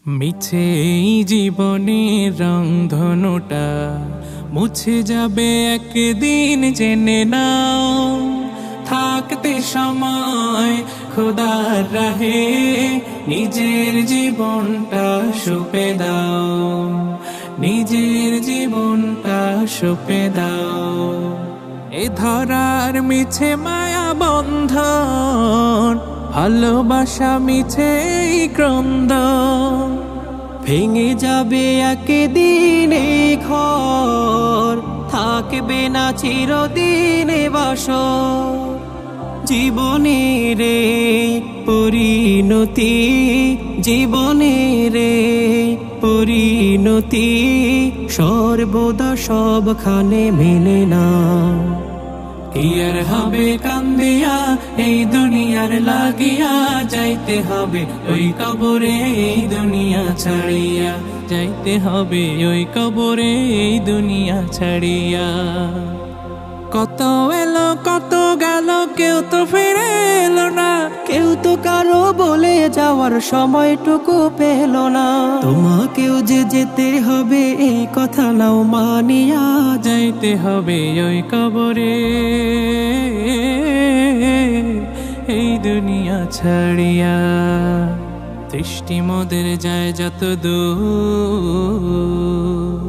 মিছে এই জীবনের রংধনুটা মুছে যাবে একদিন, জেনে নাও। থাকতে সময় খোদার রাহে নিজের জীবনটা সঁপে দাও, নিজের জীবনটা সঁপে দাও। এ ধরার মিছে মায়া বন্ধন, ভালোবাসা মিছে এই ক্রন্দন, ভেঙে যাবে একদিন এই ঘর, থাকবে না চিরদিন এ বাসর। জীবনের পরিণতি, জীবনের পরিণতি সর্বদা সবখানে মেনে না। কি আর হবে কান্দিয়া এই দুনিয়ার লাগিয়া, যাইতে হবে ওই কবরে এই দুনিয়া ছাড়িয়া, যাইতে হবে ওই কবরে এই দুনিয়া ছাড়িয়া। কত এলো কত গেল, কেউ তো ফিরে এলো না, কেউ তো কারো বলে যাওয়ার সময়টুকু পেল না। তোমাকেও যে যেতে হবে এই কথা নাও মানিয়া, যাইতে হবে ওই কবরে এই দুনিয়া ছাড়িয়া। দৃষ্টি মোদের যায় যত দূর,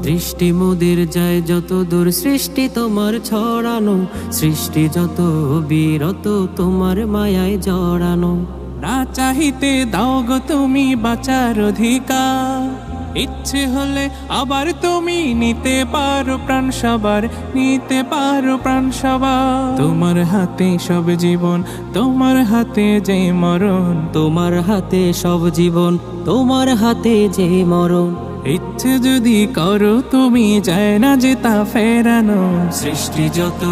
দৃষ্টি মোদের যায় যত দূর, সৃষ্টি তোমার ছড়ানো, সৃষ্টি যত বিরত তোমার মায়ায় জড়ানো। না চাহিতে দাও গো তুমি বাঁচার অধিকার, ইচ্ছে হলে আবার তুমি নিতে পারো প্রাণ সবার, নিতে পারো প্রাণ সবার। তোমার হাতে সব জীবন, তোমার হাতে যে মরণ, তোমার হাতে সব জীবন, তোমার হাতে যে মরণ। ইচ্ছে যদি করো তুমি, যায় না যে তা ফেরানো। সৃষ্টি যত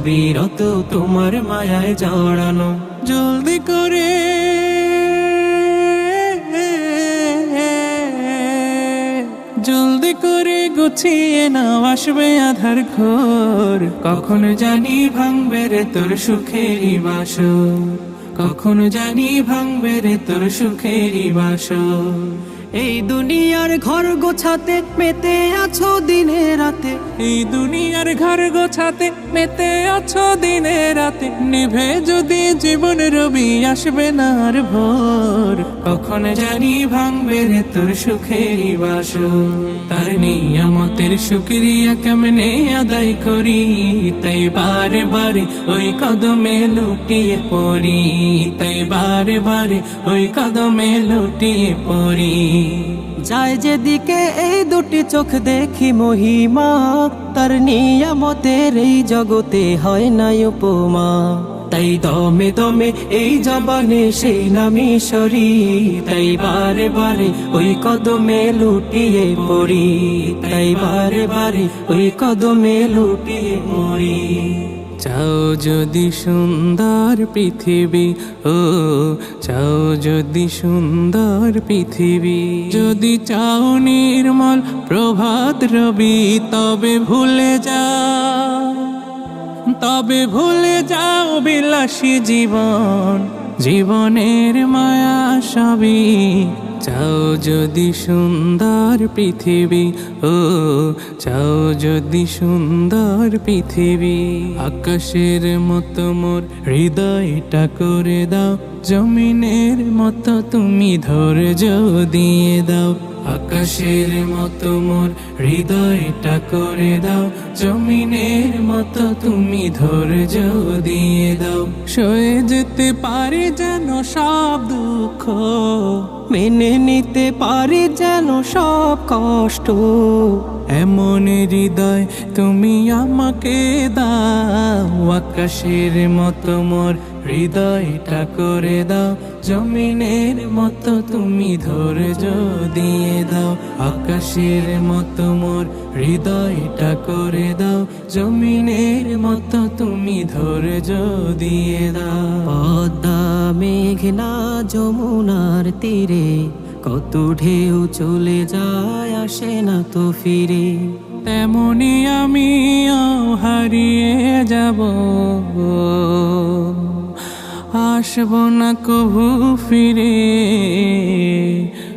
বিরত তোমার মায়ায় জড়ানো। জলদি করে জলদি করে গুছিয়ে নাও, আসবে আধার ঘোর। কখন জানি ভাঙবে রে তোর সুখেরই বাসর, কখন জানি ভাঙবে রে তোর সুখেরই বাসর। এই দুনিয়ার ঘর গোছাতে মেতে আছো দিনে রাতে, এই দুনিয়ার ঘর গোছাতে মেতে আছো দিনে রাতে। নিভে যদি জীবন রবি, আসবে না আর ভোর। কখন জানি ভাঙবে রে তোর সুখেরই বাসর। তার নিয়ামতের শুকরিয়া কেমনে আদায় করি, তাই বারে বারে ওই কদমে লুটিয়ে পড়ি, তাই বারে বারে ওই কদমে লুটিয়ে পড়ি। যায় যেদিকে এই দুটি চোখ দেখি মহিমা, তার নিয়ামতের এই জগতে হয় না উপমা। তাই দমে দমে এই জবানে সেই নামি সরি, তাই বারে বারে ওই কদমে লুটিয়ে পড়ি, তাই বারে বারে ওই কদমে লুটিয়ে পড়ি। চাও যদি সুন্দর পৃথিবী, ও চাও যদি সুন্দর পৃথিবী, যদি চাও নির্মল প্রভাত রবি, তবে ভুলে যাও, তবে ভুলে যাও বিলাসী জীবন, জীবনের মায়া সবই। চাও যদি সুন্দর পৃথিবী, ও চাও যদি সুন্দর পৃথিবী। আকাশের মতো মোর হৃদয়টা করে দাও, জমিনের মতো তুমি ধৈর্য দিয়ে দাও। আকাশের মতো মোর হৃদয়টা করে দাও, জমিনের মতো তুমি ধৈর্য দিয়ে দাও। সয়ে যেতে পারি যেন সব দুঃখ, মেনে নিতে পারি যেন সব কষ্ট। এমন হৃদয় তুমি আমাকে দাও। আকাশের মতো মোর হৃদয়টা করে দাও, জমিনের মতো তুমি ধৈর্য দিয়ে দাও। আকাশের মতো মোর হৃদয়টা করে দাও, জমিনের মতো তুমি ধৈর্য দিয়ে দাও। পদ্মা মেঘনা যমুনার তীরে, কত ঢেউ চলে যায় আসে না তো ফিরে। তেমনি আমিও হারিয়ে যাব, আসবো না কভু ফিরে।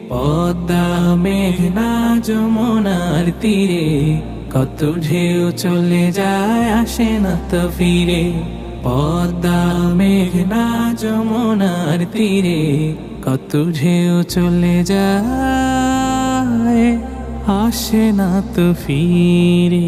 পদ্মা মেঘনা যমুনার তীরে কত ঢেউ চলে যায় আসে না তো ফিরে। পদ্মা মেঘনা যমুনার তীরে কত ঢেউ চলে যায় আসে না তো ফিরে।